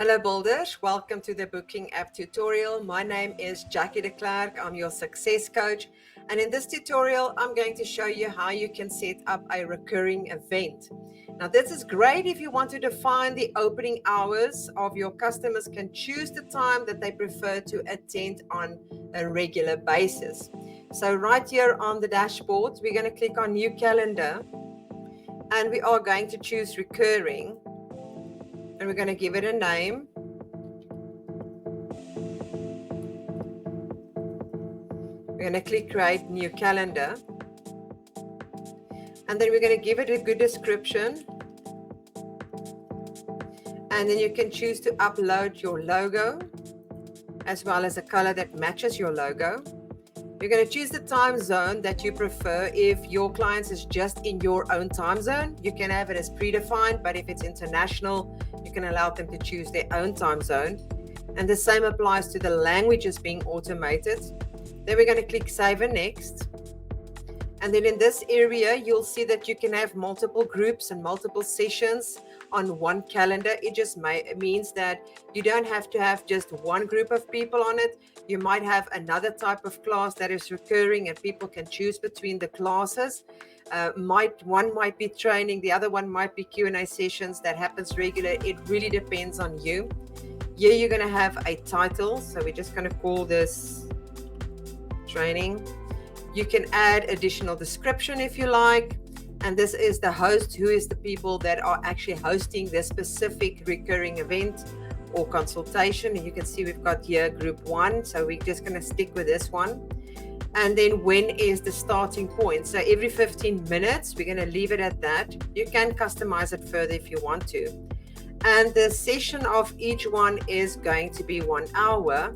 Hello builders, welcome to the booking app tutorial. My name is Jackie de Klerk. I'm your success coach, and in this tutorial I'm going to show you how you can set up a recurring event. Now this is great if you want to define the opening hours of your customers can choose the time that they prefer to attend on a regular basis. So right here on the dashboard we're going to click on new calendar and we are going to choose recurring. And we're going to give it a name. We're going to click create new calendar. And then we're going to give it a good description. And then you can choose to upload your logo as well as a color that matches your logo. You're going to choose the time zone that you prefer. If your clients is just in your own time zone, you can have it as predefined, but if it's international, you can allow them to choose their own time zone. And the same applies to the languages being automated. Then we're going to click save and next. And then in this area, you'll see that you can have multiple groups and multiple sessions on one calendar. It just means that you don't have to have just one group of people on it. You might have another type of class that is recurring and people can choose between the classes. One might be training, the other one might be Q&A sessions that happens regular. It really depends on you. Here you're going to have a title. So we're just going to call this training. You can add additional description if you like. And this is the host, who is the people that are actually hosting this specific recurring event or consultation. And you can see we've got here group 1. So we're just going to stick with this one. And then when is the starting point? So every 15 minutes, we're going to leave it at that. You can customize it further if you want to. And the session of each one is going to be 1 hour.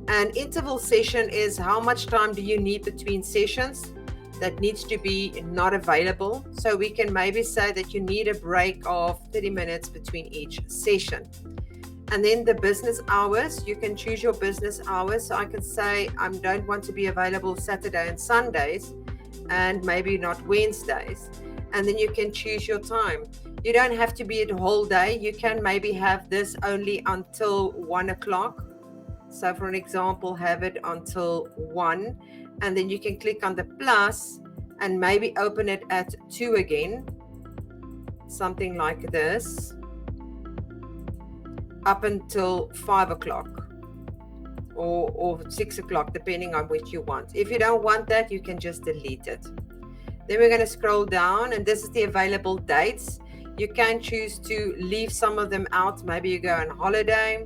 An interval session is how much time do you need between sessions that needs to be not available. So we can maybe say that you need a break of 30 minutes between each session. And then the business hours, you can choose your business hours. So I can say I don't want to be available Saturday and Sundays and maybe not Wednesdays. And then you can choose your time. You don't have to be the whole day. You can maybe have this only until 1 o'clock. So for an example, have it until 1, and then you can click on the plus and maybe open it at 2 again, something like this, up until 5 o'clock or 6 o'clock, depending on which you want. If you don't want that, you can just delete it. Then we're going to scroll down, and this is the available dates. You can choose to leave some of them out. Maybe you go on holiday.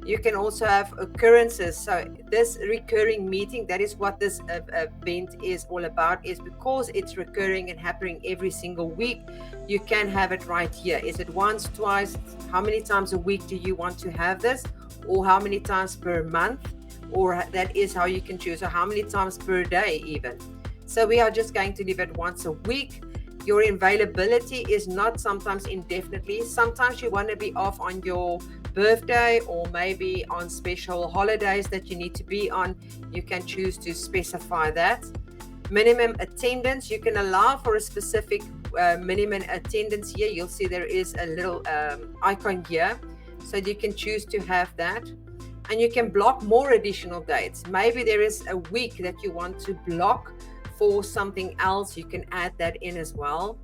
You can also have occurrences. So this recurring meeting, that is what this event is all about, is because it's recurring and happening every single week. You can have it right here. Is it once, twice? How many times a week do you want to have this? Or how many times per month? Or that is how you can choose. Or how many times per day even. So we are just going to leave it once a week. Your availability is not sometimes indefinitely. Sometimes you want to be off on your birthday or maybe on special holidays that you need to be on. You can choose to specify that. Minimum attendance, you can allow for a specific minimum attendance here. You'll see there is a little icon here. So you can choose to have that. And you can block more additional dates. Maybe there is a week that you want to block for something else. You can add that in as well.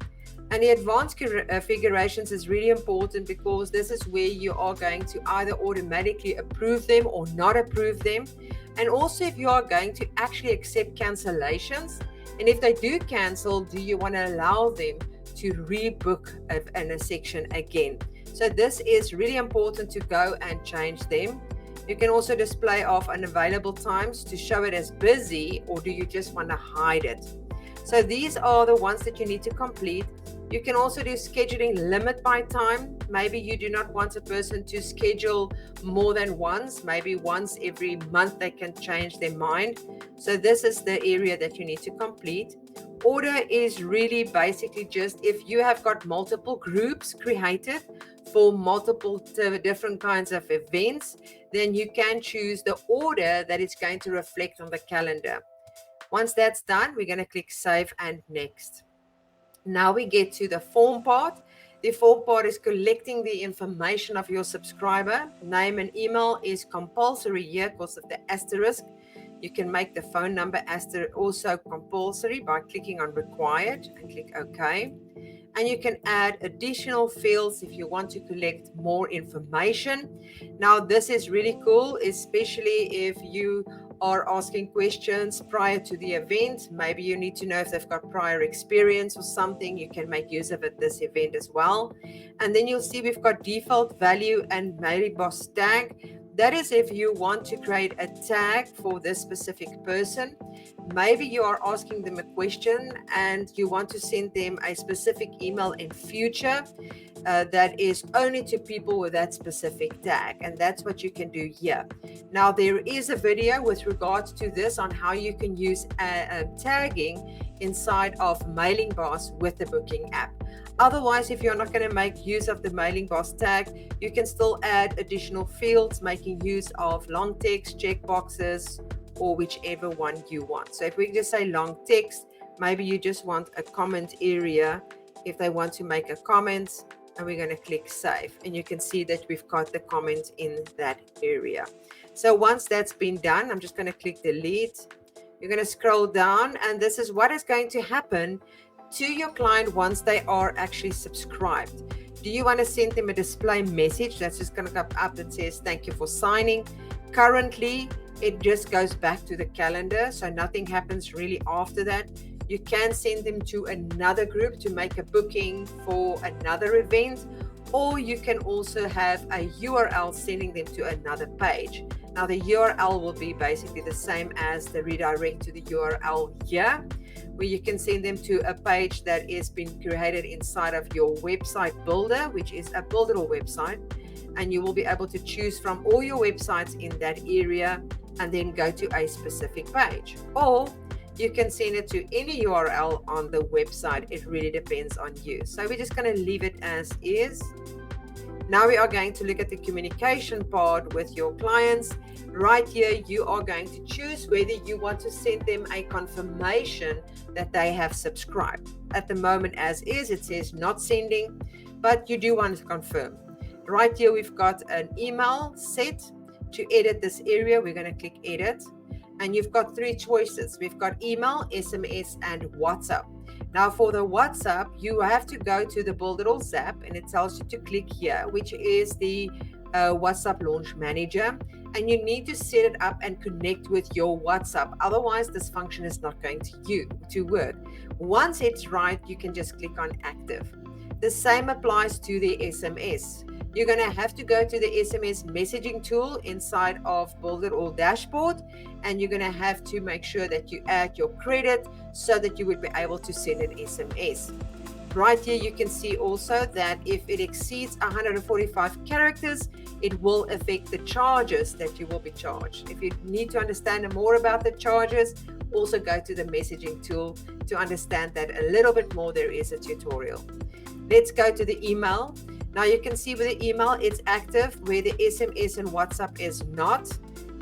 And the advanced configurations is really important because this is where you are going to either automatically approve them or not approve them. And also if you are going to actually accept cancellations, and if they do cancel, do you want to allow them to rebook in a section again? So this is really important to go and change them. You can also display off unavailable times to show it as busy, or do you just want to hide it? So these are the ones that you need to complete. You can also do scheduling limit by time. Maybe you do not want a person to schedule more than once. Maybe once every month they can change their mind. So this is the area that you need to complete. Order is really basically just if you have got multiple groups created for multiple different kinds of events, then you can choose the order that is going to reflect on the calendar. Once that's done, we're going to click save and next. Now we get to the form part. The fourth part is collecting the information of your subscriber. Name and email is compulsory here because of the asterisk. You can make the phone number also compulsory by clicking on required and click OK. And you can add additional fields if you want to collect more information. Now, this is really cool, especially if you are asking questions prior to the event. Maybe you need to know if they've got prior experience or something. You can make use of it this event as well. And then you'll see we've got default value and mailing boss tag. That is if you want to create a tag for this specific person. Maybe you are asking them a question and you want to send them a specific email in future that is only to people with that specific tag, and that's what you can do here. Now, there is a video with regards to this on how you can use tagging inside of Mailing Boss with the booking app. Otherwise, if you're not going to make use of the Mailing Boss tag, you can still add additional fields, making use of long text, checkboxes, or whichever one you want. So if we just say long text, maybe you just want a comment area if they want to make a comment, and we're going to click save. And you can see that we've got the comment in that area. So once that's been done, I'm just going to click delete. You're going to scroll down, and this is what is going to happen to your client once they are actually subscribed. Do you want to send them a display message that's just going to come up that says thank you for signing? Currently, it just goes back to the calendar, so nothing happens really after that. You can send them to another group to make a booking for another event, or you can also have a URL sending them to another page. Now, the URL will be basically the same as the redirect to the URL here, where you can send them to a page that is being created inside of your website builder, which is a Builderall website, and you will be able to choose from all your websites in that area and then go to a specific page. Or you can send it to any URL on the website. It really depends on you. So we're just going to leave it as is. Now we are going to look at the communication part with your clients. Right here, you are going to choose whether you want to send them a confirmation that they have subscribed. At the moment, as is, it says not sending, but you do want to confirm. Right here, we've got an email set. To edit this area, we're going to click edit. And you've got three choices. We've got email, SMS, and WhatsApp. Now, for the WhatsApp, you have to go to the Builderall app, and it tells you to click here, which is the WhatsApp Launch Manager. And you need to set it up and connect with your WhatsApp. Otherwise, this function is not going to work. Once it's right, you can just click on active. The same applies to the SMS. You're going to have to go to the SMS messaging tool inside of Builderall dashboard, and you're going to have to make sure that you add your credit so that you would be able to send an SMS. Right here, you can see also that if it exceeds 145 characters, it will affect the charges that you will be charged. If you need to understand more about the charges, also go to the messaging tool to understand that a little bit more. There is a tutorial. Let's go to the email. Now you can see with the email, it's active, where the SMS and WhatsApp is not.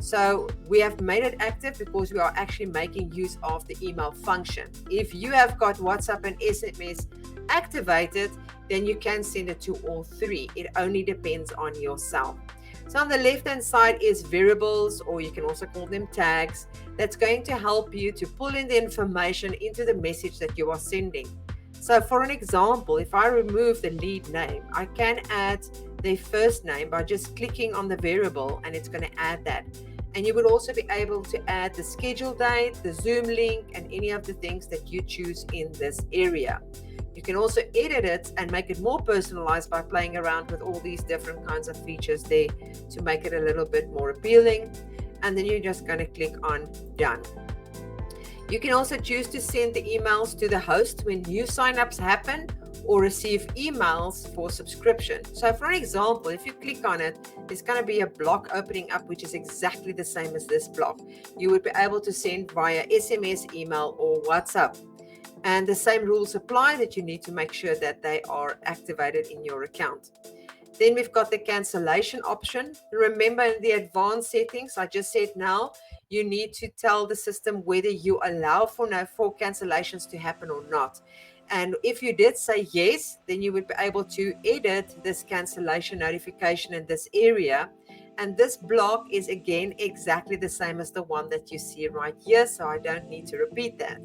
So we have made it active because we are actually making use of the email function. If you have got WhatsApp and SMS activated, then you can send it to all three. It only depends on yourself. So on the left-hand side is variables, or you can also call them tags. That's going to help you to pull in the information into the message that you are sending. So for an example, if I remove the lead name, I can add their first name by just clicking on the variable, and it's going to add that. And you would also be able to add the schedule date, the Zoom link, and any of the things that you choose in this area. You can also edit it and make it more personalized by playing around with all these different kinds of features there to make it a little bit more appealing. And then you're just going to click on done. You can also choose to send the emails to the host when new signups happen, or receive emails for subscription. So for an example, if you click on it, there's going to be a block opening up, which is exactly the same as this block. You would be able to send via SMS, email, or WhatsApp. And the same rules apply, that you need to make sure that they are activated in your account. Then we've got the cancellation option. Remember, in the advanced settings, I just said now, you need to tell the system whether you allow for cancellations to happen or not. And if you did say yes, then you would be able to edit this cancellation notification in this area. And this block is again exactly the same as the one that you see right here, so I don't need to repeat that.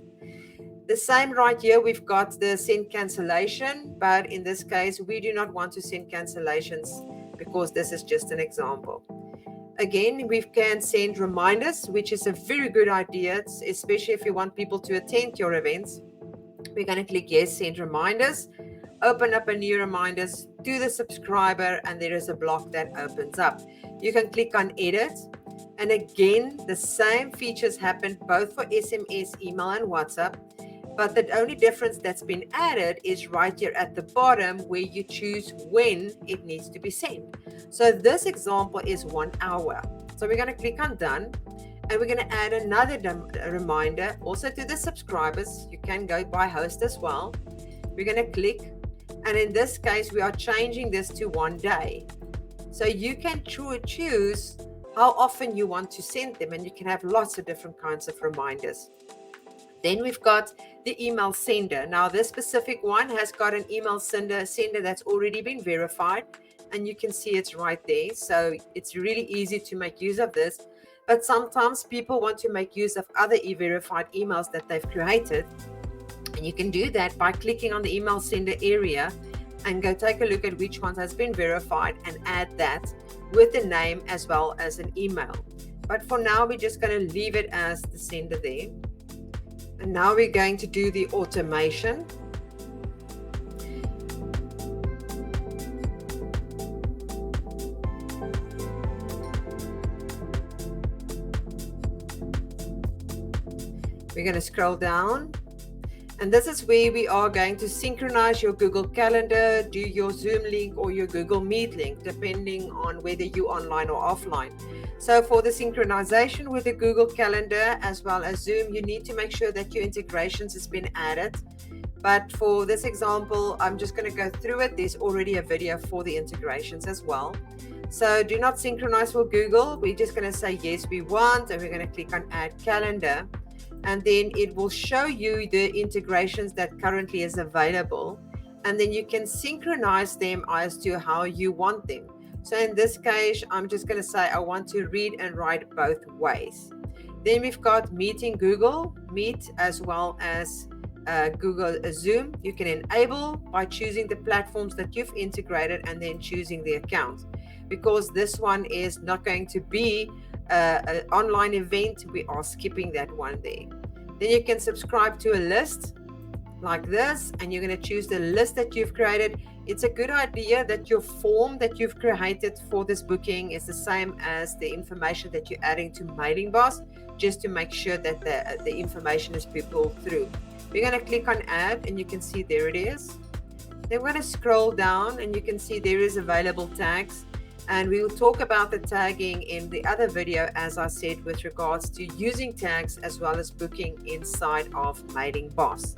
The same right here, we've got the send cancellation, but in this case, we do not want to send cancellations because this is just an example. Again, we can send reminders, which is a very good idea, especially if you want people to attend your events. We're going to click yes, send reminders, open up a new reminders to the subscriber, and there is a block that opens up. You can click on edit, and again, the same features happen both for SMS, email, and WhatsApp. But the only difference that's been added is right here at the bottom where you choose when it needs to be sent. So this example is 1 hour. So we're going to click on done, and we're going to add another reminder also to the subscribers. You can go by host as well. We're going to click, and in this case, we are changing this to 1 day. So you can choose how often you want to send them, and you can have lots of different kinds of reminders. Then we've got the email sender. Now this specific one has got an email sender that's already been verified, and you can see it's right there. So it's really easy to make use of this. But sometimes people want to make use of other verified emails that they've created. And you can do that by clicking on the email sender area and go take a look at which one has been verified and add that with the name as well as an email. But for now, we're just going to leave it as the sender there. And now we're going to do the automation. We're going to scroll down. And this is where we are going to synchronize your Google Calendar, do your Zoom link or your Google Meet link, depending on whether you're online or offline. So for the synchronization with the Google Calendar as well as Zoom, you need to make sure that your integrations has been added. But for this example, I'm just going to go through it. There's already a video for the integrations as well. So do not synchronize with Google. We're just going to say yes, we want, and we're going to click on add calendar. And then it will show you the integrations that currently is available. And then you can synchronize them as to how you want them. So in this case, I'm just going to say I want to read and write both ways. Then we've got Meeting Google Meet as well as Google Zoom. You can enable by choosing the platforms that you've integrated and then choosing the account. Because this one is not going to be an online event, we are skipping that one there. Then you can subscribe to a list like this, and you're going to choose the list that you've created. It's a good idea that your form that you've created for this booking is the same as the information that you're adding to Mailing Boss, just to make sure that the information is pulled through. We're going to click on add, and you can see there it is. Then we're going to scroll down, and you can see there is available tags. And we will talk about the tagging in the other video, as I said, with regards to using tags as well as booking inside of Mailing Boss.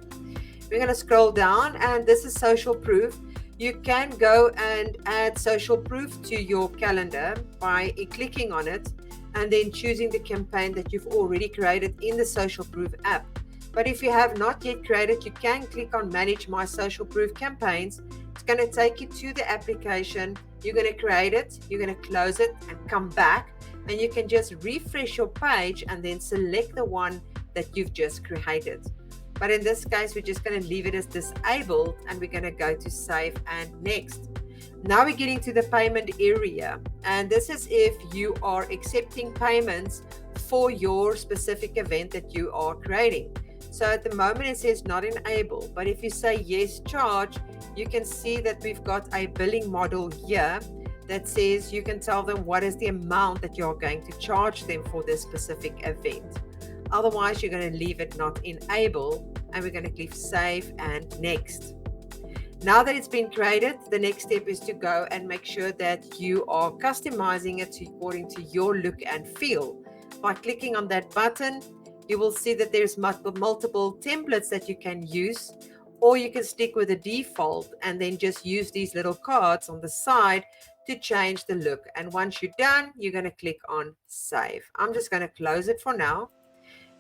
We're going to scroll down, and this is social proof. You can go and add social proof to your calendar by clicking on it and then choosing the campaign that you've already created in the social proof app. But if you have not yet created, you can click on Manage My Social Proof Campaigns. It's going to take you to the application. You're going to create it, you're going to close it and come back, and you can just refresh your page and then select the one that you've just created. But in this case, we're just going to leave it as disabled, and we're going to go to save and next. Now we're getting to the payment area, and this is if you are accepting payments for your specific event that you are creating. So at the moment it says not enabled, but if you say yes, charge, you can see that we've got a billing model here that says you can tell them what is the amount that you're going to charge them for this specific event. Otherwise, you're going to leave it not enabled, and we're going to click save and next. Now that it's been created, the next step is to go and make sure that you are customizing it according to your look and feel. By clicking on that button, you will see that there's multiple templates that you can use, or you can stick with the default and then just use these little cards on the side to change the look. And once you're done, you're going to click on save. I'm just going to close it for now.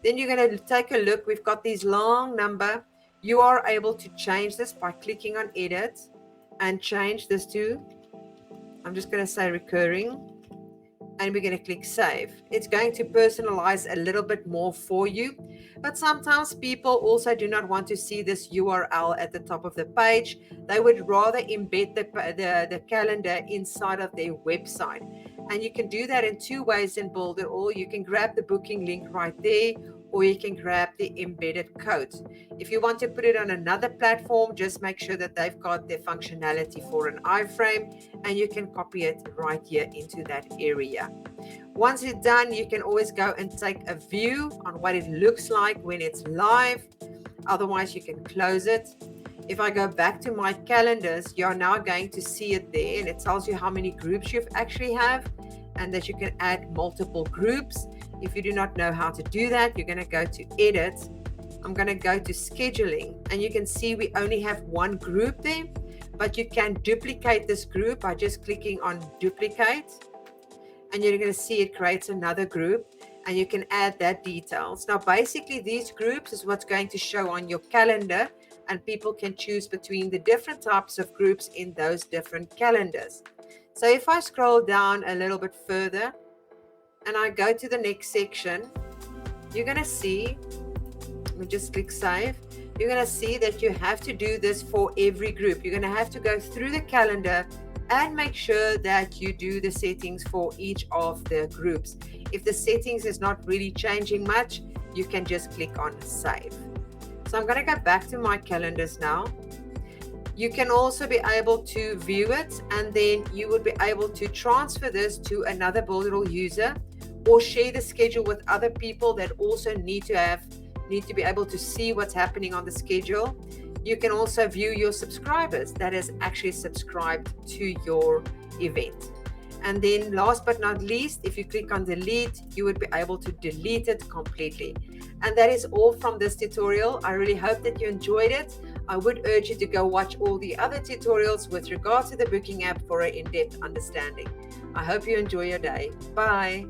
Then you're going to take a look. We've got these long number. You are able to change this by clicking on edit and change this to, I'm just going to say recurring, and we're going to click save. It's going to personalize a little bit more for you, but sometimes people also do not want to see this URL at the top of the page. They would rather embed the calendar inside of their website. And you can do that in two ways in Builderall. You can grab the booking link right there, or you can grab the embedded code. If you want to put it on another platform, just make sure that they've got the functionality for an iframe, and you can copy it right here into that area. Once it's done, you can always go and take a view on what it looks like when it's live. Otherwise, you can close it. If I go back to my calendars, you're now going to see it there, and it tells you how many groups you actually have and that you can add multiple groups. If you do not know how to do that, you're going to go to edit. I'm going to go to scheduling, and you can see we only have one group there, but you can duplicate this group by just clicking on duplicate, and you're going to see it creates another group, and you can add that details. Now, basically, these groups is what's going to show on your calendar, and people can choose between the different types of groups in those different calendars. So if I scroll down a little bit further and I go to the next section, you're going to see, let me just click save. You're going to see that you have to do this for every group. You're going to have to go through the calendar and make sure that you do the settings for each of the groups. If the settings is not really changing much, you can just click on save. So I'm going to go back to my calendars now. You can also be able to view it, and then you would be able to transfer this to another Builderall user or share the schedule with other people that also need to be able to see what's happening on the schedule. You can also view your subscribers that has actually subscribed to your event. And then last but not least, if you click on delete, you would be able to delete it completely. And that is all from this tutorial. I really hope that you enjoyed it. I would urge you to go watch all the other tutorials with regards to the booking app for an in-depth understanding. I hope you enjoy your day. Bye.